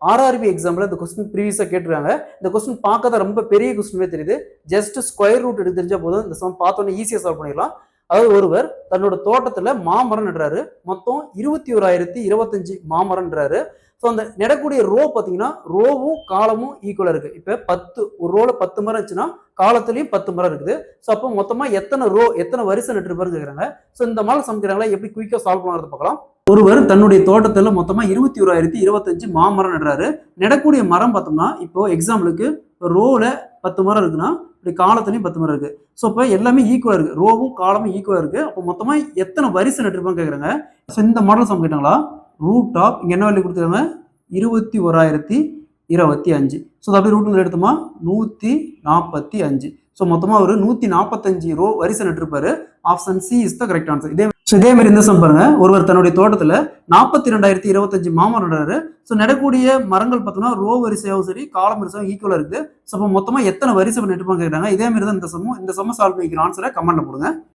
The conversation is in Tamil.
ஆர்ஆர்பி எக்ஸாம்பிள் இந்த கொஸ்டின் ப்ரீவியஸாக கேட்டிருக்காங்க. இந்த கொஸ்டின் பார்க்க தான் ரொம்ப பெரிய கொஸ்டினே தெரியுது. ஜஸ்ட் ஸ்கொயர் ரூட் எடுத்து தெரிஞ்சா போதும் இந்த சம் பார்த்தோன்னே ஈஸியாக சால்வ் பண்ணிடலாம். அதாவது ஒருவர் தன்னோட தோட்டத்தில் மாமரம் நடுறாரு. மொத்தம் 21,025 மாமரம்ன்றாரு. ஸோ அந்த நடக்கூடிய ரோ பார்த்தீங்கன்னா ரோவும் காலமும் ஈக்குவலாக இருக்குது. இப்போ 10 ஒரு ரோவில் 10 மரம் இருந்துச்சுன்னா காலத்துலேயும் 10 மரம் இருக்குது. ஸோ அப்போ மொத்தமாக எத்தனை வரிசை நட்டுருப்பாருன்னு கேட்குறாங்க. ஸோ இந்த மாதிரி சமைக்கிறாங்களா எப்படி குயிக்காக சால்வ் பண்ணுறது பார்க்கலாம். ஒருவர் தன்னுடைய தோட்டத்தில் மொத்தமாக 21,025 மாமரம் நடுறாரு. நடக்கூடிய மரம் பார்த்தோம்னா இப்போ எக்ஸாம்பிளுக்கு ரோவில் 10 மரம் இருக்குன்னா இப்படி காலத்துலையும் 10 மரம் இருக்குது. ஸோ இப்போ எல்லாமே ஈக்குவலாக இருக்குது. ரோவும் காலமும் ஈக்குவலாக இருக்குது. அப்போ மொத்தமாக எத்தனை வரிசை நட்டுருப்பான்னு கேட்குறாங்க. ஸோ இந்த மாடல் சம் கேட்டாங்களா ரூட் ஆஃப் இங்கே என்ன வேல்யூ கொடுத்துருக்காங்க 21,025. ஸோ அப்படி ரூட் எடுத்தோமா 145. ஸோ மொத்தமாக ஒரு 145 ரோ வரிசை நட்டுருப்பாரு. Option C is the correct answer. இதே மாதிரி இந்த சம் பாருங்க, ஒருவர் தன்னுடைய தோட்டத்தில் 42,025 மாமரம் நடுறாரு. ஸோ நடக்கூடிய மரங்கள் பார்த்தோம்னா ரோ வரிசையாகவும் சரி காலம் வரிசையாகவும் ஈக்குவலாக இருக்குது. ஸோ அப்போ மொத்தமாக எத்தனை வரிசை நட்டுப்பாங்க கேட்குறாங்க. இதே மாதிரி தான் இந்த சம்ம சால்வ் பண்ணிக்கிற ஆன்சரை கமெண்ட்ல போடுங்க.